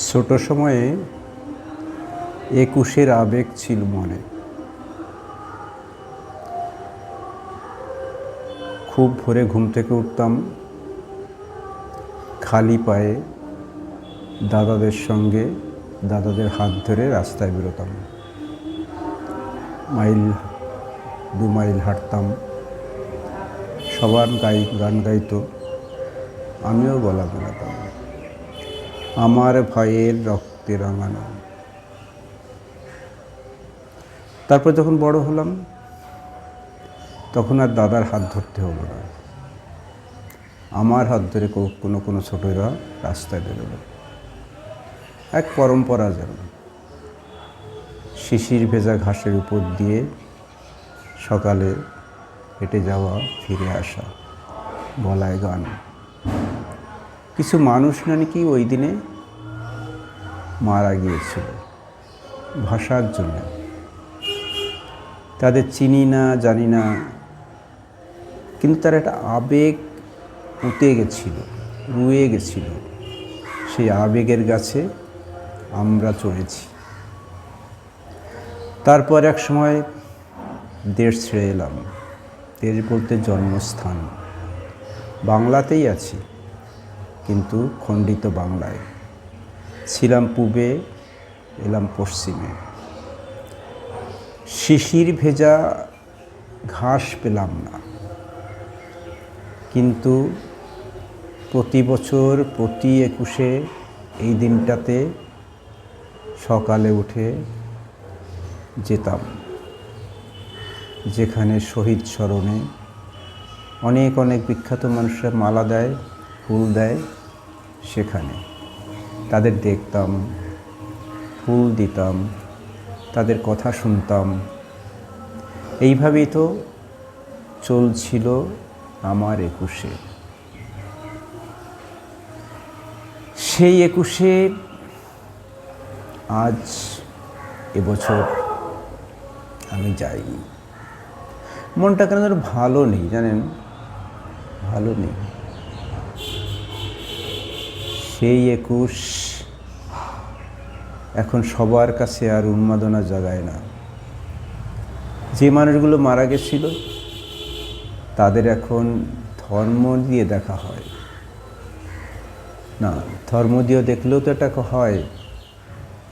ছোট সময়ে ২১-এর আবেগ ছিল মনে। খুব ভোরে ঘুম থেকে উঠতাম, খালি পায়ে দাদাদের সঙ্গে দাদাদের হাত ধরে রাস্তায় বেরোতাম। দু মাইল হাঁটতাম। সবার গান গাইতো, আমিও গলা মেলাতাম। আমার ভাইয়ের রক্তে রাঙানো। তারপর যখন বড় হলাম তখন আর দাদার হাত ধরতে হলো না, আমার হাত ধরে কোনো ছোটরা রাস্তায় বেরোলো। এক পরম্পরা যেন। শিশির ভেজা ঘাসের উপর দিয়ে সকালে হেঁটে যাওয়া, ফিরে আসা, গলায় গান। কিছু মানুষ নাকি ওই দিনে মারা গিয়েছিল ভাষার জন্য। তাদের চিনি না, জানি না, কিন্তু তার একটা আবেগ পুঁতে গেছিল, রুয়ে গেছিল। সেই আবেগের গাছে আমরা চড়েছি। তারপর এক সময় দেশ ছেড়ে এলাম। দেশ বলতে জন্মস্থান। বাংলাতেই আছি, কিন্তু খণ্ডিত বাংলায়। ছিলাম পূবে, এলাম পশ্চিমে। শিশির ভেজা ঘাস পেলাম না, কিন্তু প্রতি বছর প্রতি ২১-এ এই দিনটাতে সকালে উঠে যেতাম, যেখানে শহীদ স্মরণে অনেক অনেক বিখ্যাত মানুষরা মালা দেয়, ফুল দেয়। সেখানে তাদের দেখতাম, ফুল দিতাম, তাদের কথা শুনতাম। এইভাবেই তো চলছিল আমার ২১-এ। সেই ২১-এ আজ এবছর আমি যাইনি। মনটা কেন যেন ভালো নেই, জানেন, ভালো নেই। সেই ২১ এখন সবার কাছে আর উন্মাদনা জাগায় না। যে মানুষগুলো মারা গেছিল তাদের এখন ধর্ম দিয়ে দেখা হয় না। ধর্ম দিয়ে দেখলেও তো এটা হয়,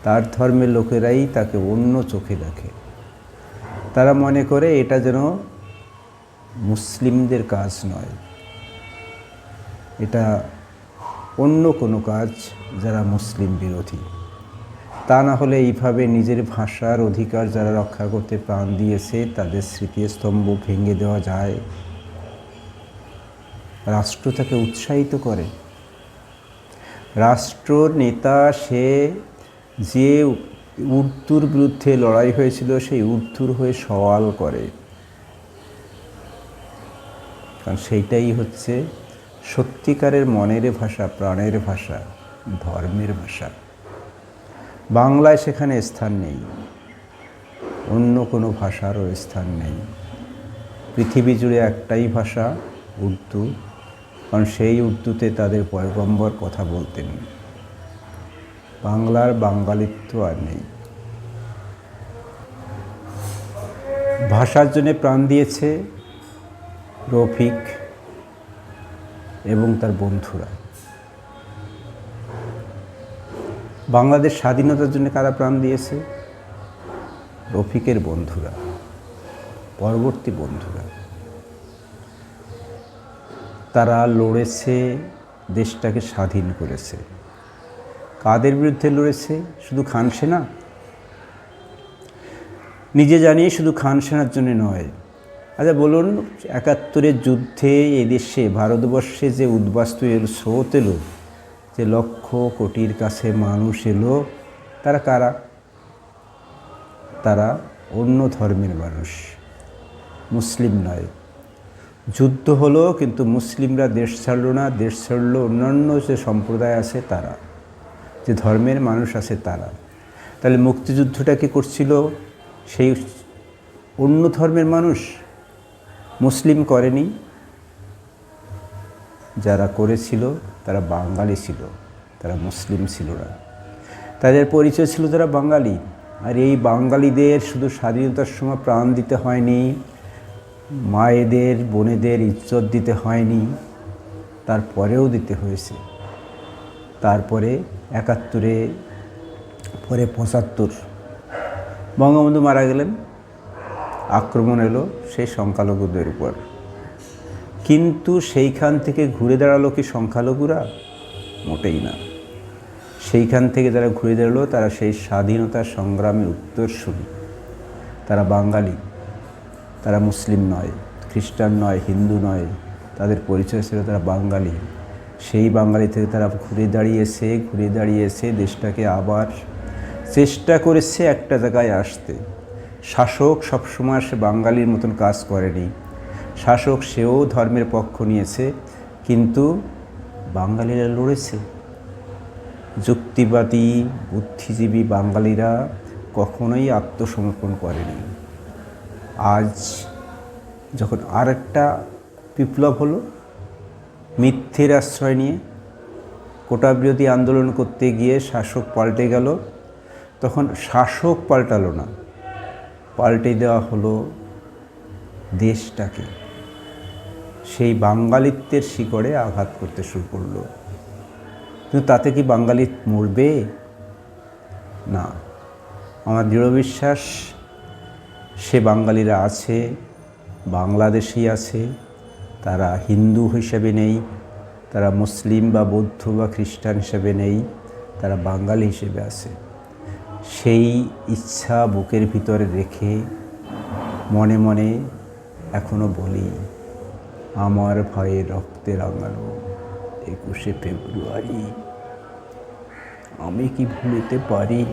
তার ধর্মের লোকেরাই তাকে অন্য চোখে দেখে। তারা মনে করে এটা যেন মুসলিমদের কাজ নয়, এটা অন্য কোনো কাজ, যারা মুসলিম বিরোধী। তা না হলে এইভাবে নিজের ভাষার অধিকার যারা রক্ষা করতে প্রাণ দিয়েছে তাদের স্মৃতিস্তম্ভ ভেঙে দেওয়া যায়? রাষ্ট্র তাকে উৎসাহিত করে। রাষ্ট্র নেতা সে যে উর্দুর বিরুদ্ধে লড়াই হয়েছিল সেই উর্দুর হয়ে সওয়াল করে, কারণ সেইটাই হচ্ছে সত্যিকারের মনের ভাষা, প্রাণের ভাষা, ধর্মের ভাষা। বাংলায় সেখানে স্থান নেই, অন্য কোনো ভাষারও স্থান নেই। পৃথিবী জুড়ে একটাই ভাষা, উর্দু, কারণ সেই উর্দুতে তাদের পয়গম্বর কথা বলতেন। বাংলার বাঙালিত্ব আর নেই। ভাষার জন্য প্রাণ দিয়েছে রফিক এবং তার বন্ধুরা। বাংলাদেশ স্বাধীনতার জন্য কারা প্রাণ দিয়েছে? রফিকের বন্ধুরা, পরবর্তী বন্ধুরা। তারা লড়েছে, দেশটাকে স্বাধীন করেছে। কাদের বিরুদ্ধে লড়েছে? শুধু খান সেনা? নিজে জানিয়ে শুধু খান সেনার জন্য নয়। আচ্ছা বলুন, ৭১-এর যুদ্ধে এদেশে ভারতবর্ষে যে উদ্বাস্তু স্রোত এলো, যে লক্ষ কোটির কাছে মানুষ এলো, তারা কারা? তারা অন্য ধর্মের মানুষ, মুসলিম নয়। যুদ্ধ হলো, কিন্তু মুসলিমরা দেশ ছাড়লো না। দেশ ছাড়লো অন্যান্য যে সম্প্রদায় আছে তারা, যে ধর্মের মানুষ আছে তারা। তাহলে মুক্তিযুদ্ধটা কি করছিল? সেই অন্য ধর্মের মানুষ, মুসলিম করেনি। যারা করেছিল তারা বাঙালি ছিল, তারা মুসলিম ছিল না। তাদের পরিচয় ছিল তারা বাঙালি। আর এই বাঙালিদের শুধু স্বাধীনতার সময় প্রাণ দিতে হয়নি, মায়েদের বোনেদের ইজ্জত দিতে হয়নি, তারপরেও দিতে হয়েছে। তারপরে ৭১-এ, পরে ৭৫ বঙ্গবন্ধু মারা গেলেন, আক্রমণ এলো সেই সংখ্যালঘুদের উপর। কিন্তু সেইখান থেকে ঘুরে দাঁড়ালো কি সংখ্যালঘুরা? মোটেই না। সেইখান থেকে যারা ঘুরে দাঁড়ালো তারা সেই স্বাধীনতা সংগ্রামে উত্তরসূরি। তারা বাঙালি, তারা মুসলিম নয়, খ্রিস্টান নয়, হিন্দু নয়, তাদের পরিচয় ছিল তারা বাঙালি। সেই বাঙালি থেকে তারা ঘুরে দাঁড়িয়েছে দেশটাকে আবার চেষ্টা করেছে একটা জায়গায় আসতে। শাসক সবসময় সে বাঙালির মতন কাজ করেনি। শাসক সেও ধর্মের পক্ষ নিয়েছে, কিন্তু বাঙালিরা লড়েছে। যুক্তিবাদী বুদ্ধিজীবী বাঙালিরা কখনোই আত্মসমর্পণ করেনি। আজ যখন আরেকটা বিপ্লব হলো, মিথ্যের আশ্রয় নিয়ে কোটা বিরোধী আন্দোলন করতে গিয়ে শাসক পাল্টে গেল, তখন শাসক পাল্টালো না, পাল্টে দেওয়া হলো দেশটাকে। সেই বাঙালিত্বের শিকড়ে আঘাত করতে শুরু করলো। কিন্তু তাতে কি বাঙালি মরবে? না। আমার দৃঢ় বিশ্বাস সে বাঙালিরা আছে, বাংলাদেশেই আছে। তারা হিন্দু হিসেবে নেই, তারা মুসলিম বা বৌদ্ধ বা খ্রিস্টান হিসেবে নেই, তারা বাঙালি হিসেবে আছে। সেই ইচ্ছা বুকের ভিতরে রেখে মনে মনে এখনো বলি, আমার ভয়ে রক্তে রাঙানো ২১শে ফেব্রুয়ারি আমি কি ভুলিতে পারি?